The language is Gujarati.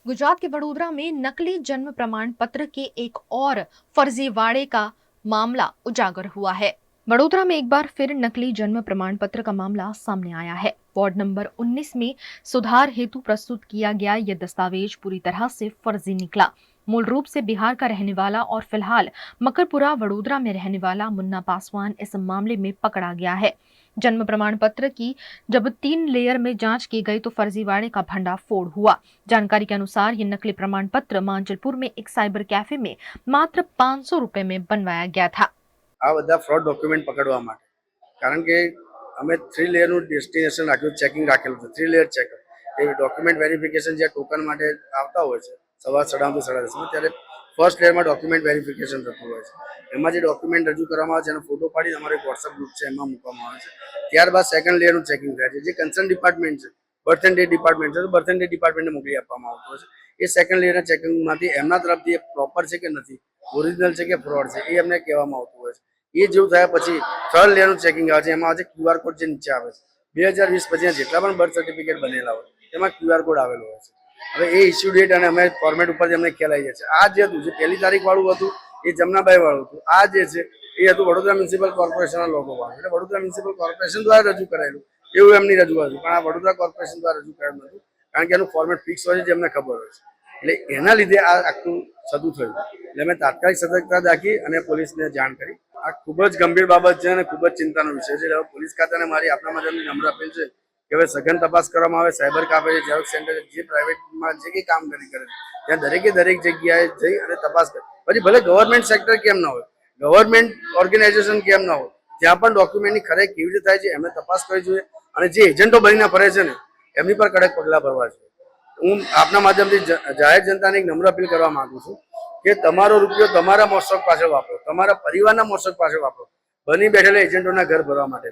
गुजरात के वडोदरा में नकली जन्म प्रमाण पत्र के एक और फर्जीवाड़े का मामला उजागर हुआ है। वडोदरा में एक बार फिर नकली जन्म प्रमाण पत्र का मामला सामने आया है। वार्ड नंबर 19 में सुधार हेतु प्रस्तुत किया गया यह दस्तावेज पूरी तरह से फर्जी निकला। मूल रूप से बिहार का रहने वाला और फिलहाल मकरपुरा वडोदरा में रहने वाला मुन्ना पासवान इस मामले में पकड़ा गया है। जन्म प्रमाण पत्र की जब 3 लेयर में जांच की गई तो फर्जीवाड़े का भंडाफोड़ हुआ। जानकारी के अनुसार ये नकली प्रमाण पत्र मांजलपुर में एक साइबर कैफे में मात्र 500 रुपए में बनवाया गया था। આ બધા ફ્રોડ ડોક્યુમેન્ટ પકડવા માટે, કારણ કે અમે 3 લેયરનું ડેસ્ટિનેશન રાખ્યું, ચેકિંગ રાખેલું છે, 3 લેયર ચેકર. એ ડોક્યુમેન્ટ વેરિફિકેશન જે ટોકન માટે આવતા હોય છે સવાર 9:30 થી 10:30 ત્યારે ફર્સ્ટ લેયરમાં ડોક્યુમેન્ટ વેરિફિકેશન થતું હોય છે. એમાં જે ડોક્યુમેન્ટ રજૂ કરવામાં આવે છે એનો ફોટો પાડી અમારો એક વોટ્સઅપ ગ્રુપ છે એમાં મૂકવામાં આવે છે. ત્યારબાદ સેકન્ડ લેયરનું ચેકિંગ થાય છે. જે કન્સર્ન ડિપાર્ટમેન્ટ છે, બર્થ એન્ડ ડેટ ડિપાર્ટમેન્ટ છે, તો બર્થ એન્ડ ડેટ ડિપાર્ટમેન્ટને મોકલી આપવામાં આવતું હોય છે. એ સેકન્ડ લેયરના ચેકિંગમાંથી એમના તરફથી એ પ્રોપર છે કે નથી, ઓરિજિનલ છે કે ફ્રોડ છે, એ અમને કહેવામાં આવતું હોય છે. એ જેવું થયા પછી થર્ડ લેયરનું ચેકિંગ આવે છે. એમાં આવે છે QR કોડ જે નીચે આવે છે. 2020 પછી જેટલા પણ બર્થ સર્ટિફિકેટ બનેલા હોય તેમાં QR કોડ આવેલો હોય છે. હવે એ ઇસ્યુ ડેટ અને અમે ફોર્મેટ ઉપરથી અમને ખ્યાલ આવી જાય છે. આ જે હતું, જે 1લી તારીખ વાળું હતું એ જમનાબાઈ વાળું હતું. આ જે છે એ હતું વડોદરા મ્યુનિસિપલ કોર્પોરેશનના લોગો વાળું. એટલે વડોદરા મ્યુનિસિપલ કોર્પોરેશન દ્વારા રજૂ કરાયેલું એવું એમની રજૂઆત હતું, પણ આ વડોદરા કોર્પોરેશન દ્વારા રજૂ કરાયેલું નથી, કારણ કે એનું ફોર્મેટ ફિક્સ હોય છે જે અમને ખબર હોય છે. એટલે એના લીધે આ આખું થતું થયું. એટલે અમે તાત્કાલિક સતર્કતા દાખવી અને પોલીસને જાણ કરી. આ ખૂબ જ ગંભીર બાબત છે અને ખૂબ જ ચિંતાનો વિષય છે. એટલે પોલીસ ખાતાને મારી આપણા માધ્યમથી નમ્ર અપીલ છે કે હવે સઘન તપાસ કરવામાં આવે. સાયબર કાફે, ઝેરોક્સ સેન્ટર, જે પ્રાઇવેટમાં જે કંઈ કામગીરી કરે ત્યાં દરેક જગ્યાએ જઈ અને તપાસ કરે. પછી ભલે ગવર્મેન્ટ સેક્ટર કેમ ના હોય, ગવર્મેન્ટ ઓર્ગેનાઇઝેશન કેમ ના હોય, ત્યાં પણ ડોક્યુમેન્ટની ખરેખર કેવી રીતે થાય છે એમને તપાસ કરવી જોઈએ. અને જે એજન્ટો બનીને ફરે છે ને એમની પર કડક પગલાં ભરવા જોઈએ. હું આપના માધ્યમથી જાહેર જનતાને એક નમ્ર અપીલ કરવા માંગુ છું કે તમારો રૂપિયો તમારા મોશોક પાછળ વાપરો, તમારા પરિવારના મોશોક પાછળ વાપરો, બની બેઠેલા એજન્ટોના ઘર ભરવા માટે.